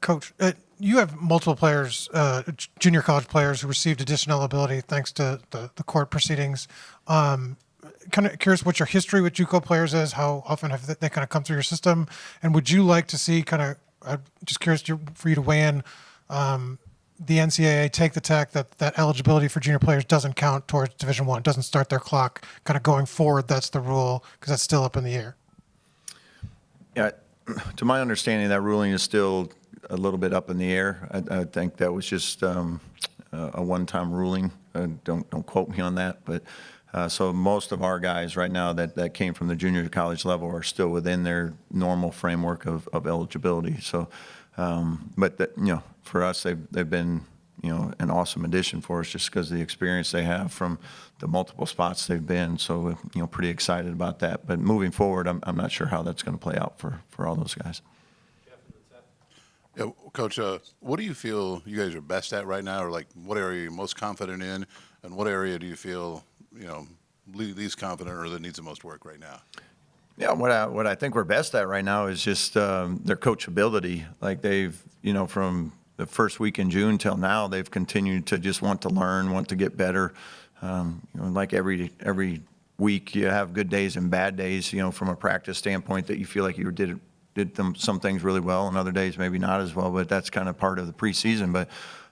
Coach, you have multiple players, junior college players, who received additional eligibility thanks to the court proceedings. Kind of curious what your history with JUCO players is. How often have they kind of come through your system? And would you like to see just curious for you to weigh in, the NCAA take the tack that eligibility for junior players doesn't count towards Division I, doesn't start their clock. Kind of going forward, that's the rule because that's still up in the air. Yeah, to my understanding, that ruling is still a little bit up in the air. I think that was just a one-time ruling. Don't quote me on that, but so most of our guys right now that came from the junior college level are still within their normal framework of eligibility. So, but that, for us, they've been an awesome addition for us just because of the experience they have from the multiple spots they've been. So, pretty excited about that. But moving forward, I'm not sure how that's going to play out for all those guys. Yeah, Coach, what do you feel you guys are best at right now, or like what area are you most confident in, and what area do you feel least confident or that needs the most work right now? Yeah, what I think we're best at right now is just their coachability. Like they've from the first week in June till now, they've continued to just want to learn, want to get better. Like every week, you have good days and bad days. From a practice standpoint, that you feel like you did some things really well, and other days maybe not as well. But that's kind of part of the preseason. But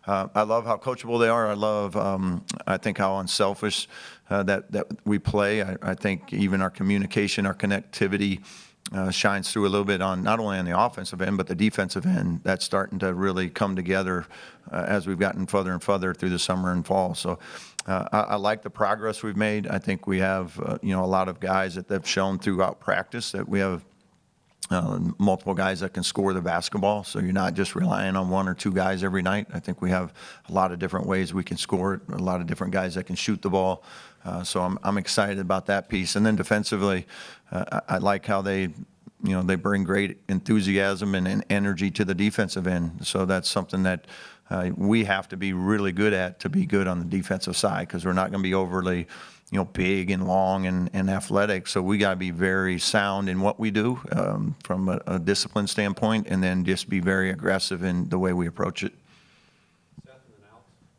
I love how coachable they are. I love, I think, how unselfish that we play. I think even our communication, our connectivity shines through a little bit on not only on the offensive end, but the defensive end. That's starting to really come together as we've gotten further and further through the summer and fall. So I like the progress we've made. I think we have, a lot of guys that have shown throughout practice that we have multiple guys that can score the basketball, so you're not just relying on one or two guys every night. I think we have a lot of different ways we can score it, a lot of different guys that can shoot the ball. So I'm excited about that piece. And then defensively, I like how they bring great enthusiasm and energy to the defensive end. So that's something that we have to be really good at to be good on the defensive side, because we're not going to be overly big and long and athletic. So we got to be very sound in what we do from a discipline standpoint, and then just be very aggressive in the way we approach it.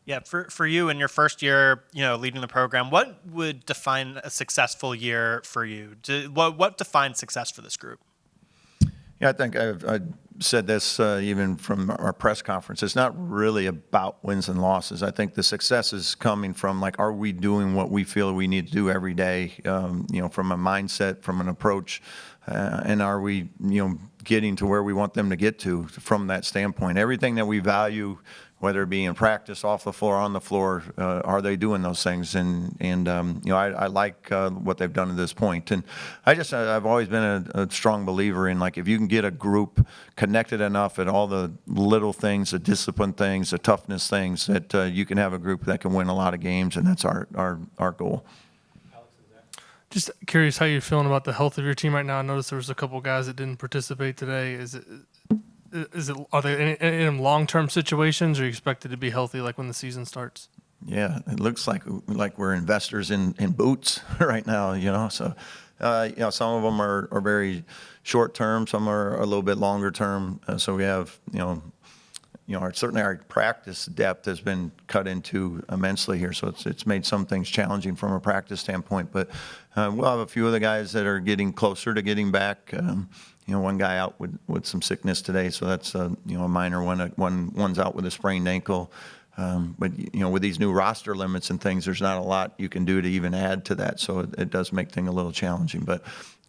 Yeah, for you in your first year, leading the program, what would define a successful year for you? What defines success for this group? Yeah, I think I said this even from our press conference. It's not really about wins and losses. I think the success is coming from, are we doing what we feel we need to do every day, from a mindset, from an approach, and are we, getting to where we want them to get to from that standpoint. Everything that we value, whether it be in practice, off the floor, on the floor, are they doing those things? And I like what they've done at this point. And I've always been a strong believer in, if you can get a group connected enough at all the little things, the discipline things, the toughness things, that you can have a group that can win a lot of games, and that's our goal. Just curious how you're feeling about the health of your team right now. I noticed there was a couple guys that didn't participate today. Are they in long-term situations, or are you expected to be healthy when the season starts? Yeah, it looks like we're investors in boots right now, So, some of them are very short-term, some are a little bit longer-term. So we have, certainly our practice depth has been cut into immensely here. So it's made some things challenging from a practice standpoint. But we'll have a few of the guys that are getting closer to getting back. One guy out with some sickness today, so that's a minor one. One's out with a sprained ankle. But with these new roster limits and things, there's not a lot you can do to even add to that. So it does make things a little challenging. But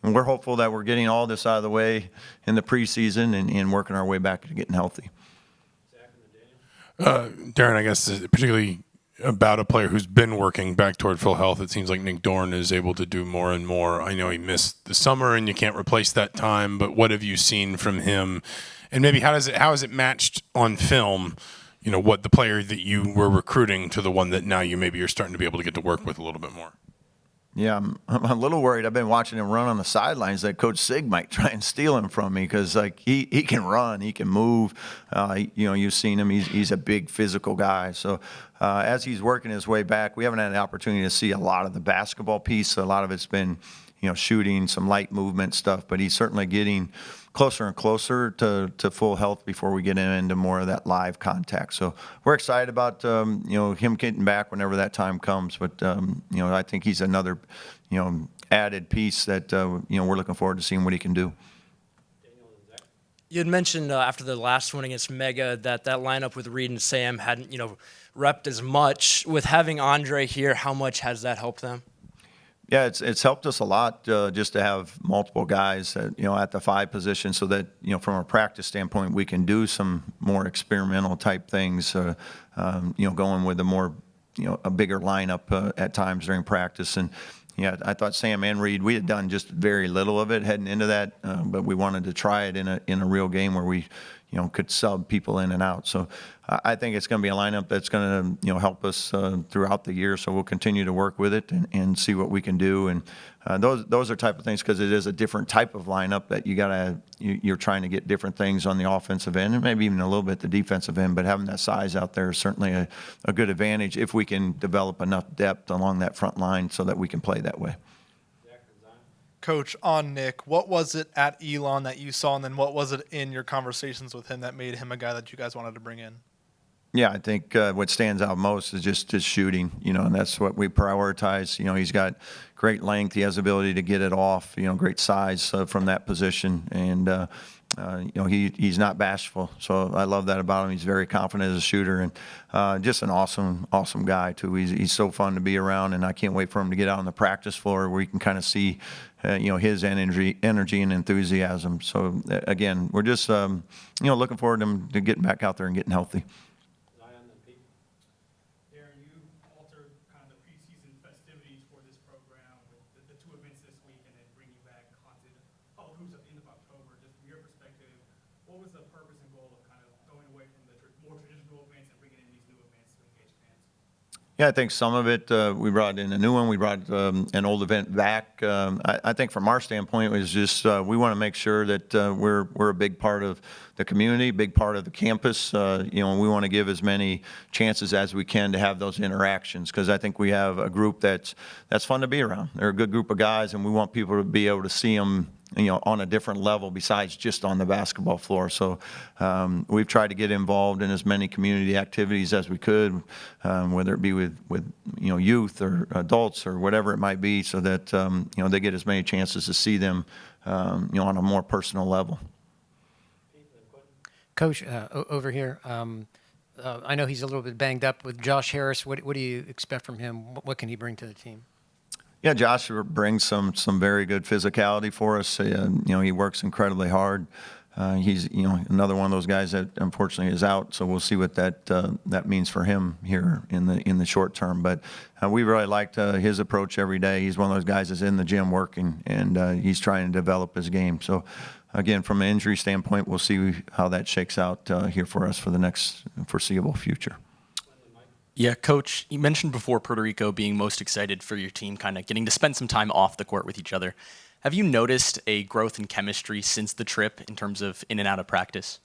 we're hopeful that we're getting all this out of the way in the preseason and working our way back to getting healthy. Darren, I guess particularly about a player who's been working back toward full health, it seems like Nick Dorn is able to do more and more. I know he missed the summer and you can't replace that time, but what have you seen from him? And maybe how is it matched on film, what the player that you were recruiting to the one that now you're starting to be able to get to work with a little bit more? Yeah, I'm a little worried. I've been watching him run on the sidelines that Coach Sig might try and steal him from me, because he can run, he can move. You've seen him. He's a big physical guy. So as he's working his way back, we haven't had the opportunity to see a lot of the basketball piece. A lot of it's been shooting, some light movement stuff, but he's certainly getting closer and closer to full health before we get into more of that live contact. So we're excited about, him getting back whenever that time comes. But, I think he's another, added piece that, we're looking forward to seeing what he can do. You had mentioned after the last one against Mega that lineup with Reed and Sam hadn't, repped as much. With having Andre here, how much has that helped them? Yeah, it's helped us a lot just to have multiple guys at the 5 position, so that from a practice standpoint we can do some more experimental type things. Going with a more a bigger lineup at times during practice. And yeah, I thought Sam and Reed, we had done just very little of it heading into that, but we wanted to try it in a real game where we could sub people in and out. So I think it's going to be a lineup that's going to help us throughout the year. So we'll continue to work with it and see what we can do. And those are type of things, because it is a different type of lineup that you're trying to get different things on the offensive end and maybe even a little bit the defensive end. But having that size out there is certainly a good advantage if we can develop enough depth along that front line so that we can play that way. Coach, on Nick, what was it at Elon that you saw, and then what was it in your conversations with him that made him a guy that you guys wanted to bring in? Yeah, I think what stands out most is just his shooting, and that's what we prioritize. He's got great length. He has the ability to get it off, great size from that position. And, he's not bashful. So I love that about him. He's very confident as a shooter, and just an awesome guy, too. He's so fun to be around, and I can't wait for him to get out on the practice floor where you can kind of see, his energy and enthusiasm. So, again, we're just, looking forward to him to getting back out there and getting healthy. Darren, you altered kind of the preseason festivities for this program with the 2 events this week, and then bringing back Haunted Hoops at the end of October. Just from your perspective, what was the purpose and goal of kind of going away from the more traditional events and bringing in these new events to engage fans? Yeah, I think some of it, we brought in a new one. We brought an old event back. I think from our standpoint, it was just we want to make sure that we're a big part of the community, big part of the campus. We want to give as many chances as we can to have those interactions, because I think we have a group that's fun to be around. They're a good group of guys, and we want people to be able to see them on a different level besides just on the basketball floor. So we've tried to get involved in as many community activities as we could, whether it be with youth or adults or whatever it might be, so that they get as many chances to see them on a more personal level. Coach, over here, I know he's a little bit banged up with Josh Harris. What do you expect from him? What can he bring to the team? Yeah, Josh brings some very good physicality for us. He works incredibly hard. He's another one of those guys that unfortunately is out, so we'll see what that means for him here in the short term. But we really liked his approach every day. He's one of those guys that's in the gym working, and he's trying to develop his game. So again, from an injury standpoint, we'll see how that shakes out here for us for the next foreseeable future. Yeah, Coach, you mentioned before Puerto Rico being most excited for your team, kind of getting to spend some time off the court with each other. Have you noticed a growth in chemistry since the trip in terms of in and out of practice?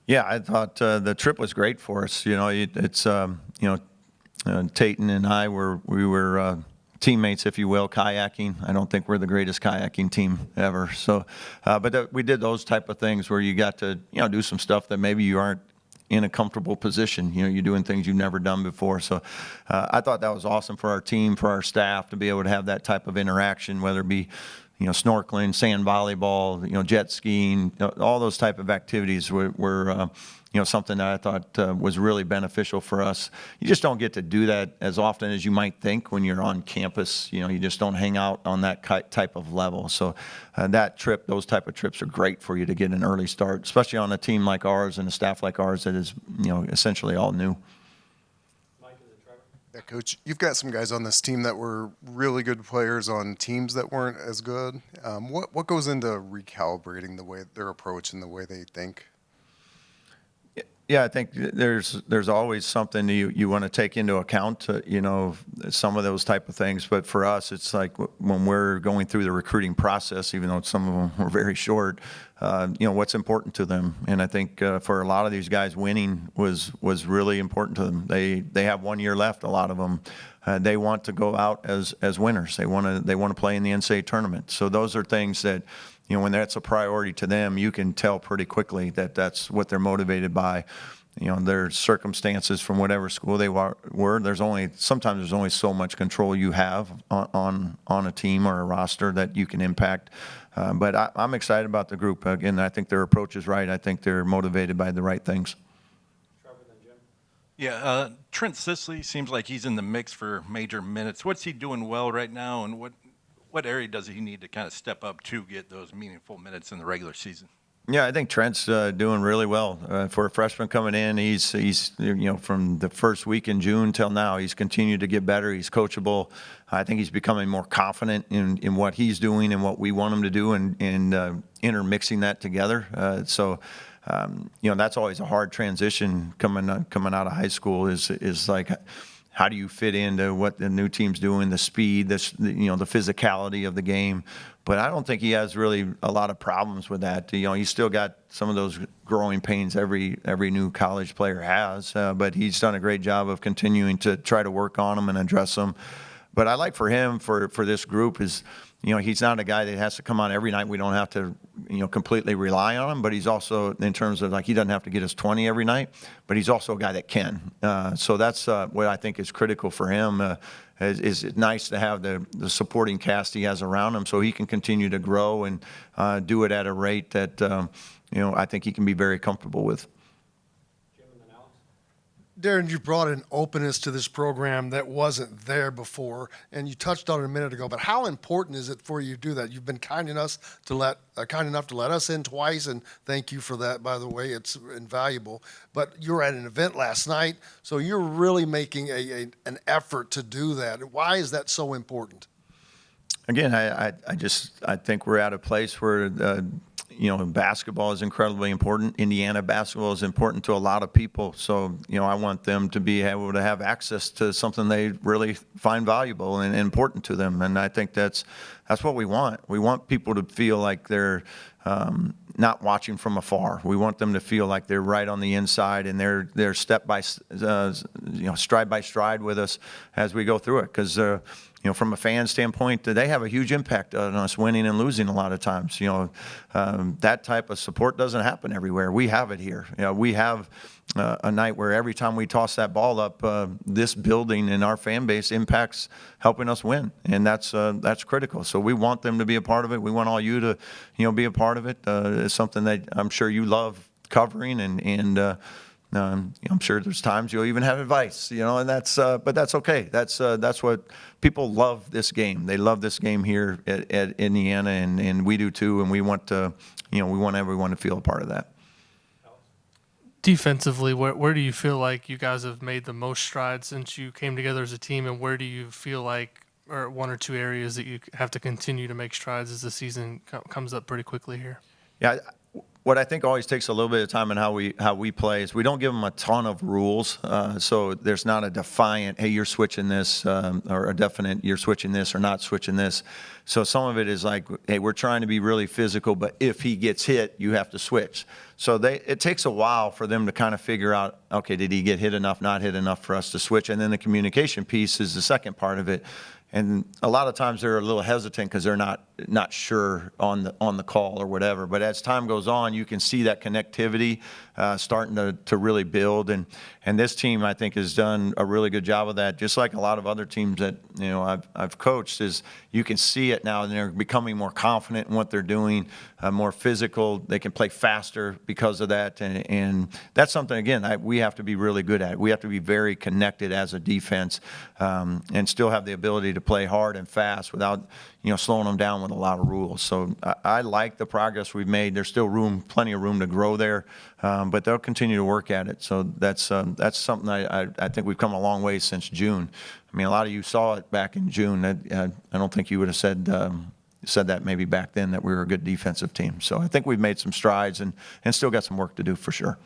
Yeah, I thought the trip was great for us. It's Tayton and I were teammates, if you will, kayaking. I don't think we're the greatest kayaking team ever. So, but we did those type of things where you got to do some stuff that maybe you aren't in a comfortable position. You're doing things you've never done before. So I thought that was awesome for our team, for our staff, to be able to have that type of interaction, whether it be snorkeling, sand volleyball, jet skiing, all those type of activities were something that I thought was really beneficial for us. You just don't get to do that as often as you might think when you're on campus. You just don't hang out on that type of level. So those type of trips are great for you to get an early start, especially on a team like ours and a staff like ours that is, essentially all new. Yeah, Coach, you've got some guys on this team that were really good players on teams that weren't as good. What goes into recalibrating their approach and the way they think? Yeah, I think there's always something you want to take into account, some of those type of things. But for us, it's like when we're going through the recruiting process, even though some of them were very short, what's important to them. And I think for a lot of these guys, winning was really important to them. They have 1 year left. A lot of them, they want to go out as winners. They want to play in the NCAA tournament. So those are things that, when that's a priority to them, you can tell pretty quickly that that's what they're motivated by. Their circumstances from whatever school they were. Sometimes there's only so much control you have on a team or a roster that you can impact. But I'm excited about the group. Again, I think their approach is right. I think they're motivated by the right things. Yeah, Trent Sisley seems like he's in the mix for major minutes. What's he doing well right now, and what area does he need to kind of step up to get those meaningful minutes in the regular season? Yeah, I think Trent's doing really well for a freshman coming in. He's from the first week in June till now, he's continued to get better. He's coachable. I think he's becoming more confident in what he's doing and what we want him to do, and intermixing that together. That's always a hard transition coming out of high school. Is like, how do you fit into what the new team's doing, the speed, the physicality of the game. But I don't think he has really a lot of problems with that. He's still got some of those growing pains every new college player has, but he's done a great job of continuing to try to work on them and address them. But I like for him, for this group, is he's not a guy that has to come on every night. We don't have to completely rely on him, but he's also, in terms of, like, he doesn't have to get us 20 every night, but he's also a guy that can. So that's what I think is critical for him. Is it nice to have the supporting cast he has around him, so he can continue to grow and do it at a rate that I think he can be very comfortable with. Darren, you brought an openness to this program that wasn't there before, and you touched on it a minute ago. But how important is it for you to do that? You've been kind enough to let us in twice, and thank you for that, by the way. It's invaluable. But you were at an event last night, so you're really making an effort to do that. Why is that so important? Again, I think we're at a place where basketball is incredibly important. Indiana basketball is important to a lot of people. So, I want them to be able to have access to something they really find valuable and important to them. And I think that's what we want. We want people to feel like they're not watching from afar. We want them to feel like they're right on the inside, and they're step by stride by stride with us as we go through it. Because from a fan standpoint, they have a huge impact on us winning and losing a lot of times. That type of support doesn't happen everywhere. We have it here. We have a night where every time we toss that ball up, this building and our fan base impacts helping us win, and that's critical. So we want them to be a part of it. We want all you to be a part of it. It's something that I'm sure you love covering, and I'm sure there's times you'll even have advice, and but that's okay. That's what people love this game. They love this game here at Indiana, and we do too. And we want everyone to feel a part of that. Defensively, where do you feel like you guys have made the most strides since you came together as a team, and where do you feel like are one or two areas that you have to continue to make strides as the season comes up pretty quickly here? Yeah. What I think always takes a little bit of time in how we play is we don't give them a ton of rules. So there's not a defiant, hey, you're switching this, or a definite, you're switching this or not switching this. So some of it is like, hey, we're trying to be really physical, but if he gets hit, you have to switch. So it takes a while for them to kind of figure out, okay, did he get hit enough, not hit enough for us to switch? And then the communication piece is the second part of it. And a lot of times they're a little hesitant because they're not sure on the call or whatever. But as time goes on, you can see that connectivity starting to really build. And this team, I think, has done a really good job of that. Just like a lot of other teams that I've coached, is you can see it now, and they're becoming more confident in what they're doing, more physical. They can play faster because of that, and that's something, again, we have to be really good at. We have to be very connected as a defense, and still have the ability to play hard and fast without slowing them down with a lot of rules. So I like the progress we've made. There's still plenty of room to grow there, but they'll continue to work at it. So that's something I think we've come a long way since June. I mean, a lot of you saw it back in June. I don't think you would have said that maybe back then, that we were a good defensive team. So I think we've made some strides and still got some work to do for sure.